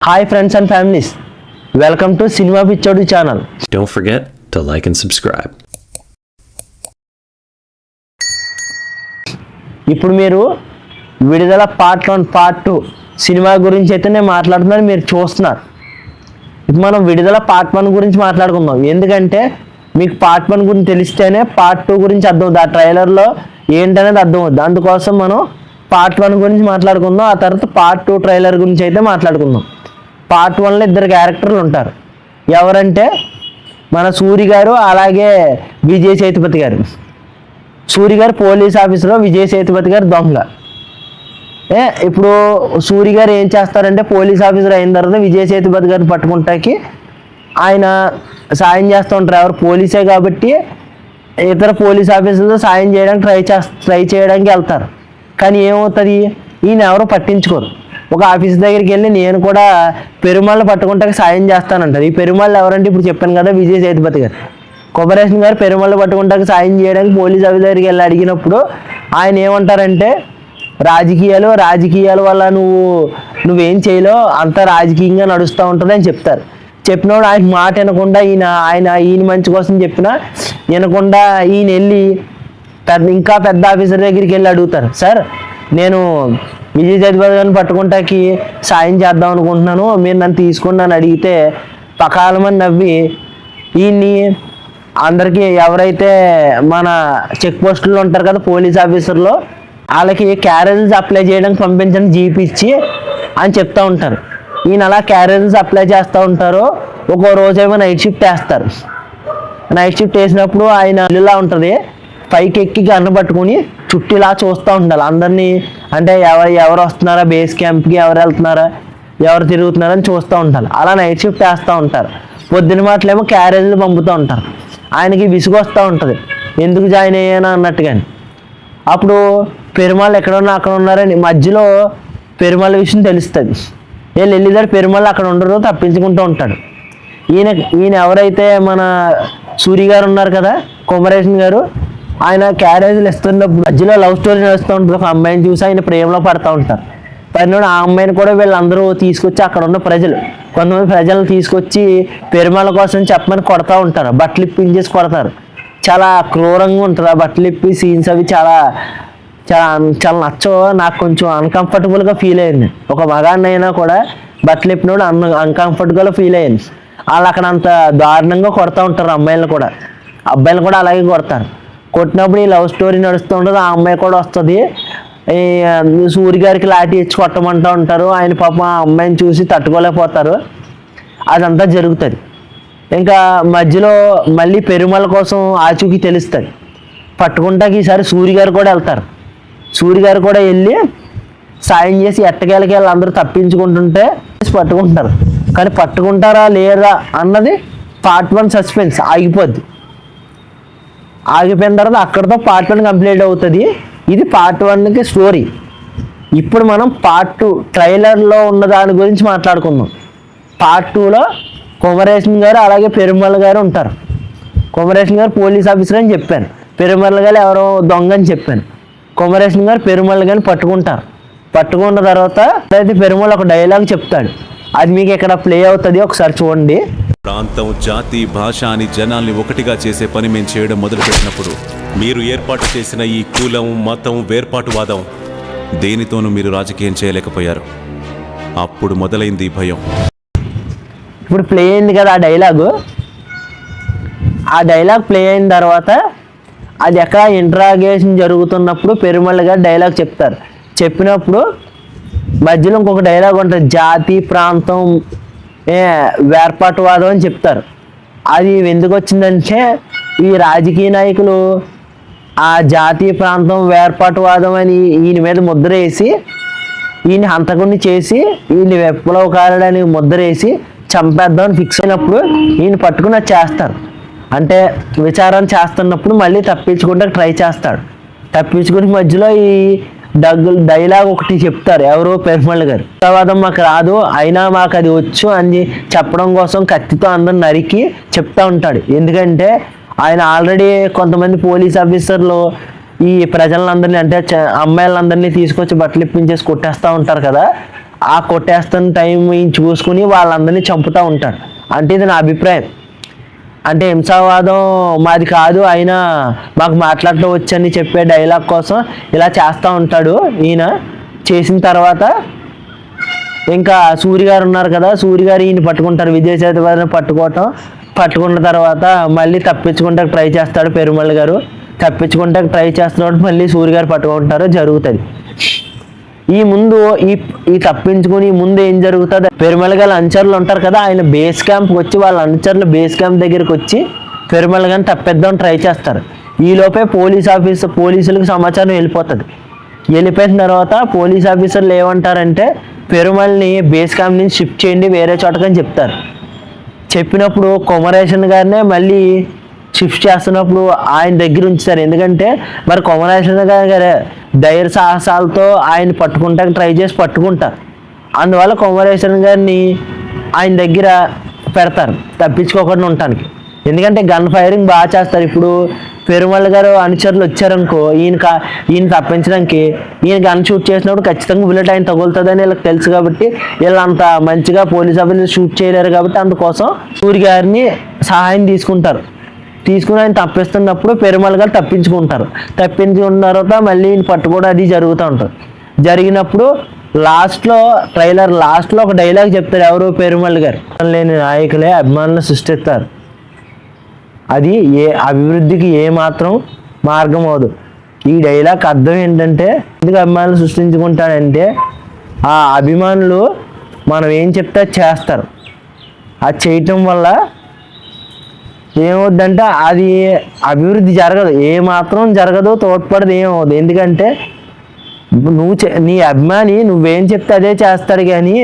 Hi friends and families, welcome to Cinema Pichodi channel. Don't forget to like and subscribe. ఇప్పుడు మీరు విడుదల part 1 part 2 cinema గురించి అయితే నేను మాట్లాడుతున్నాను, మీరు చూస్తున్నారు. ఇప్పుడు మనం విడుదల పార్ట్ 1 గురించి మాట్లాడుకుందాం. ఎందుకంటే మీకు పార్ట్ 1 గురించి తెలిస్తేనే పార్ట్ 2 గురించి అర్థం అవుతుంది. ఆ ట్రైలర్లో ఏంటనేది అర్థం అవుతుంది. అందుకోసం మనం పార్ట్ 1 గురించి మాట్లాడుకుందాం. ఆ తర్వాత పార్ట్ 2 ట్రైలర్ గురించి అయితే మాట్లాడుకుందాం. పార్ట్ 1లో ఇద్దరు క్యారెక్టర్లు ఉంటారు. ఎవరంటే మన సూరి గారు, అలాగే విజయ్ సేతుపతి గారు. సూరి గారు పోలీస్ ఆఫీసర్లో, విజయ్ సేతుపతి గారు దొంగ. ఇప్పుడు సూరి గారు ఏం చేస్తారంటే పోలీస్ ఆఫీసర్ అయిన తర్వాత విజయ్ సేతుపతి గారిని పట్టుకుంటాకి ఆయన సాయం చేస్తూ ఉంటారు. ఎవరు పోలీసే కాబట్టి ఇతర పోలీస్ ఆఫీసర్తో సాయం చేయడానికి ట్రై చేయడానికి వెళ్తారు. కానీ ఏమవుతుంది, ఈయన ఎవరు పట్టించుకోరు. ఒక ఆఫీస్ దగ్గరికి వెళ్ళి నేను కూడా పెరుమాళ్ళని పట్టుకుంటాకి సాయం చేస్తానంటారు. ఈ పెరుమాళ్ళు ఎవరంటే ఇప్పుడు చెప్పాను కదా, విజయ్ సేతుపతి గారు. కొమరేషన్ గారు పెరుమాళ్ళని పట్టుకుంటాకి సాయం చేయడానికి పోలీస్ ఆఫీస్ దగ్గరికి వెళ్ళి అడిగినప్పుడు ఆయన ఏమంటారంటే రాజకీయాల వల్ల నువ్వేం చేయలేవు, అంతా రాజకీయంగా నడుస్తూ ఉంటుంది అని చెప్తారు. చెప్పినప్పుడు ఆయన మాట వినకుండా ఈయన మంచి కోసం చెప్పినా వినకుండా ఈయన వెళ్ళి ఇంకా పెద్ద ఆఫీసర్ దగ్గరికి వెళ్ళి అడుగుతారు, సార్ నేను విజయ్ సేతుపతి గారిని పట్టుకుంటాకి సాయం చేద్దాం అనుకుంటున్నాను, మీరు నన్ను తీసుకోండి అని అడిగితే పకాలమని నవ్వి ఈయన్ని అందరికీ ఎవరైతే మన చెక్ పోస్టుల్లో ఉంటారు కదా పోలీస్ ఆఫీసర్లో, వాళ్ళకి క్యారేజెస్ అప్లై చేయడానికి పంపించండి జీప్ ఇచ్చి అని చెప్తూ ఉంటారు. ఈయన అలా క్యారేజెస్ అప్లై చేస్తూ ఉంటారు. ఒక్కో రోజేమో నైట్ షిఫ్ట్ వేస్తారు. నైట్ షిఫ్ట్ వేసినప్పుడు ఆయన ఇల్లులా ఉంటుంది, పైకి ఎక్కి గన్ను పట్టుకుని చుట్టూ ఇలా చూస్తూ ఉండాలి అందరినీ. అంటే ఎవరు వస్తున్నారా బేస్ క్యాంప్కి, ఎవరు వెళ్తున్నారా, ఎవరు తిరుగుతున్నారని చూస్తూ ఉంటారు. అలా నైట్ షిఫ్ట్ వేస్తూ ఉంటారు. పొద్దున మాటలేమో క్యారేజీలు పంపుతూ ఉంటారు. ఆయనకి విసుగు వస్తూ ఉంటుంది, ఎందుకు జాయిన్ అయ్యానా అన్నట్టుగాని. అప్పుడు పెరుమాళ్ళు ఎక్కడున్నా అక్కడ ఉన్నారని మధ్యలో పెరుమాళ్ళ విషయం తెలుస్తుంది. వెళ్ళిదారు పెరుమాళ్ళు అక్కడ ఉండరు, తప్పించుకుంటూ ఉంటాడు. ఈయన ఎవరైతే మన సూరి గారు ఉన్నారు కదా, కొమరేషన్ గారు, ఆయన క్యారేజీలు ఇస్తున్నప్పుడు మధ్యలో లవ్ స్టోరీ నడుస్తూ ఉంటుంది. ఒక అమ్మాయిని చూసి ఆయన ప్రేమలో పడుతూ ఉంటారు. పడినోడు ఆ అమ్మాయిని కూడా వీళ్ళందరూ తీసుకొచ్చి అక్కడ ఉన్న కొంతమంది ప్రజలను తీసుకొచ్చి పెరుమాళ్ళ కోసం చెప్పమని కొడతా ఉంటారు. బట్టలు ఇప్పించేసి కొడతారు. చాలా క్రూరంగా ఉంటుంది ఆ బట్టలు ఇప్పి సీన్స్. అవి చాలా చాలా చాలా నచ్చవు. నాకు కొంచెం అన్కంఫర్టబుల్గా ఫీల్ అయింది. ఒక మగాడిని అయినా కూడా బట్టలు ఇప్పినోడు అన్కంఫర్టబుల్గా ఫీల్ అయింది. వాళ్ళు అక్కడ అంత దారుణంగా కొడతా ఉంటారు. అమ్మాయిలను కూడా అబ్బాయిలు కూడా అలాగే కొడతారు. కొట్టినప్పుడు ఈ లవ్ స్టోరీ నడుస్తూ ఉంటుంది. ఆ అమ్మాయి కూడా వస్తుంది. ఈ సూరి గారికి లాఠీ ఇచ్చి కొట్టమంటూ ఉంటారు. ఆయన పాపం ఆ అమ్మాయిని చూసి తట్టుకోలేకపోతారు. అదంతా జరుగుతుంది. ఇంకా మధ్యలో మళ్ళీ పెరుమాళ్ళ కోసం ఆచూకీ తెలుస్తుంది. పట్టుకుంటాకి ఈసారి సూరి గారు కూడా వెళ్తారు. సూరి గారు కూడా వెళ్ళి సాయం చేసి ఎట్టకేళ్ళకి అందరూ తప్పించుకుంటుంటే పట్టుకుంటారు. కానీ పట్టుకుంటారా లేదా అన్నది పార్ట్ 1 సస్పెన్స్ ఆగిపోద్ది. ఆగిపోయిన తర్వాత అక్కడితో పార్ట్ 1 కంప్లీట్ అవుతుంది. ఇది పార్ట్ 1కి స్టోరీ. ఇప్పుడు మనం పార్ట్ 2 ట్రైలర్లో ఉన్న దాని గురించి మాట్లాడుకుందాం. పార్ట్ 2లో కొమరేషన్ గారు అలాగే పెరుమాళ్ళ గారు ఉంటారు. కొమరేషన్ గారు పోలీస్ ఆఫీసర్ అని చెప్పాను, పెరుమాళ్ళ గారు ఎవరో దొంగ అని చెప్పాను. కొమరేషన్ గారు పెరుమాళ్ళ గారిని పట్టుకుంటారు. పట్టుకున్న తర్వాత అయితే పెరుమాళ్ళ ఒక డైలాగ్ చెప్తాడు. అది మీకు ఇక్కడ ప్లే అవుతుంది, ఒకసారి చూడండి. ప్రాంతం, జాతి, భాష అని జనాల్ని ఒకటిగా చేసే పని మేము చేయడం మొదలుపెట్టినప్పుడు మీరు ఏర్పాటు చేసిన ఈ కులం, మతం, వేర్పాటువాదం దేనితోనూ మీరు రాజకీయం చేయలేకపోయారు. అప్పుడు మొదలైంది ఈ భయం. ఇప్పుడు ప్లే అయింది కదా ఆ డైలాగు. ఆ డైలాగ్ ప్లే అయిన తర్వాత అది ఎక్కడ ఇంట్రాగేషన్ జరుగుతున్నప్పుడు పెరుమాళ్ళ గారు డైలాగ్ చెప్తారు. చెప్పినప్పుడు మధ్యలో ఇంకొక డైలాగ్ ఉంటుంది, జాతి, ప్రాంతం, వేర్పాటువాదం అని చెప్తారు. అది ఎందుకు వచ్చిందంటే ఈ రాజకీయ నాయకులు ఆ జాతీయ ప్రాంతం వేర్పాటువాదం అని ఈయన మీద ముద్ర వేసి ఈయన హంతకుడిని చేసి ఈయన విప్లవకారుడని ముద్ర వేసి చంపేద్దామని ఫిక్స్ అయినప్పుడు ఈయన పట్టుకుని చేస్తారు. అంటే విచారణ చేస్తున్నప్పుడు మళ్ళీ తప్పించుకుంటే ట్రై చేస్తాడు. తప్పించుకుని మధ్యలో ఈ డైలాగ్ ఒకటి చెప్తారు ఎవరో పెరుమాళ్ళ గారు, ఉగ్రవాదం మాకు రాదు అయినా మాకు అది వచ్చు అని చెప్పడం కోసం కత్తితో అందరిని నరికి చెప్తా ఉంటాడు. ఎందుకంటే ఆయన ఆల్రెడీ కొంతమంది పోలీస్ ఆఫీసర్లు ఈ ప్రజలందరినీ అంటే అమ్మాయిలందరినీ తీసుకొచ్చి బట్టలు ఇప్పించేసి కొట్టేస్తూ ఉంటారు కదా, ఆ కొట్టేస్తున్న టైం చూసుకుని వాళ్ళందరినీ చంపుతూ ఉంటాడు. అంటే ఇది నా అభిప్రాయం. అంటే హింసావాదం మాది కాదు, అయినా మాకు మాట్లాడటం వచ్చని చెప్పే డైలాగ్ కోసం ఇలా చేస్తూ ఉంటాడు ఈయన. చేసిన తర్వాత ఇంకా సూర్య గారు ఉన్నారు కదా, సూర్య గారు ఈయన పట్టుకుంటారు, విజయసేతుపతిని పట్టుకున్న తర్వాత మళ్ళీ తప్పించుకుంటానికి ట్రై చేస్తాడు పెరుమాళ్ గారు. తప్పించుకుంటానికి ట్రై చేస్తున్నప్పుడు మళ్ళీ సూర్య గారు పట్టుకుంటారు, జరుగుతుంది. ఈ తప్పించుకుని ముందు ఏం జరుగుతుంది, పెరుమాళ్ గారు అనుచరులు ఉంటారు కదా, ఆయన బేస్ క్యాంప్కి వచ్చి వాళ్ళ అనుచరులు బేస్ క్యాంప్ దగ్గరికి వచ్చి పెరుమాళ్ గారిని తప్పిద్దాం ట్రై చేస్తారు. ఈలోపే పోలీసులకు సమాచారం వెళ్ళిపోతుంది. వెళ్ళిపోయిన తర్వాత పోలీస్ ఆఫీసర్లు ఏమంటారంటే పెరుమాళ్ని బేస్ క్యాంప్ నుంచి షిఫ్ట్ చేయండి వేరే చోటకని చెప్తారు. చెప్పినప్పుడు కొమరేషన్ గారినే మళ్ళీ షిఫ్ట్ చేస్తున్నప్పుడు ఆయన దగ్గర ఉంచుతారు. ఎందుకంటే మరి కొమరేషన్ గారు ధైర్య సాహసాలతో ఆయన పట్టుకుంటానికి ట్రై చేసి పట్టుకుంటారు. అందువల్ల కొమరేషన్ గారిని ఆయన దగ్గర పెడతారు తప్పించుకోకుండా ఉండటానికి. ఎందుకంటే గన్ ఫైరింగ్ బాగా చేస్తారు. ఇప్పుడు పెరుమాళ్ గారు అనుచరులు వచ్చారనుకో, ఈయన తప్పించడానికి ఈయన గన్ షూట్ చేసినప్పుడు ఖచ్చితంగా బుల్లెట్ ఆయన తగులుతుందని వీళ్ళకి తెలుసు కాబట్టి వీళ్ళు అంత మంచిగా పోలీస్ ఆఫీసర్ షూట్ చేయలేరు కాబట్టి అందుకోసం సూర్య గారిని సహాయం తీసుకుని ఆయన తప్పిస్తున్నప్పుడు పెరుమాళ్ గారు తప్పించుకున్న తర్వాత మళ్ళీ ఈయన పట్టుకోవడం అది జరుగుతూ ఉంటుంది. జరిగినప్పుడు ట్రైలర్ లాస్ట్లో ఒక డైలాగ్ చెప్తారు ఎవరు, పెరుమాళ్ గారు. లేని నాయకులే అభిమానులు సృష్టిస్తారు, అది అభివృద్ధికి ఏమాత్రం మార్గం అవదు. ఈ డైలాగ్ అర్థం ఏంటంటే ఎందుకు అభిమానులు సృష్టించుకుంటాడంటే ఆ అభిమానులు మనం ఏం చెప్తే చేస్తారు. అది చేయటం వల్ల ఏమవుద్దంటే అది అభివృద్ధి జరగదు, ఏమాత్రం జరగదు, తోడ్పడదు, ఏమవుదు. ఎందుకంటే నీ అభిమాని నువ్వేం చెప్తే అదే చేస్తాడు, కానీ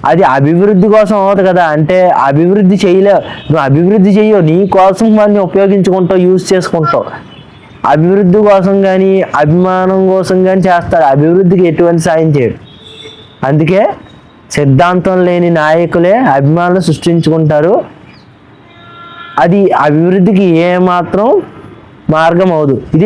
అది అభివృద్ధి కోసం అవ్వదు కదా. అంటే అభివృద్ధి చేయలేవు, నువ్వు అభివృద్ధి చేయవు, నీ కోసం వాడిని ఉపయోగించుకుంటావు, యూజ్ చేసుకుంటావు. అభివృద్ధి కోసం కానీ అభిమానం కోసం కానీ చేస్తాడు, అభివృద్ధికి ఎటువంటి సాయం చేయడు. అందుకే సిద్ధాంతం లేని నాయకులే అభిమానులు సృష్టించుకుంటారు, అది అభివృద్ధికి ఏమాత్రం మార్గం అవదు. ఇది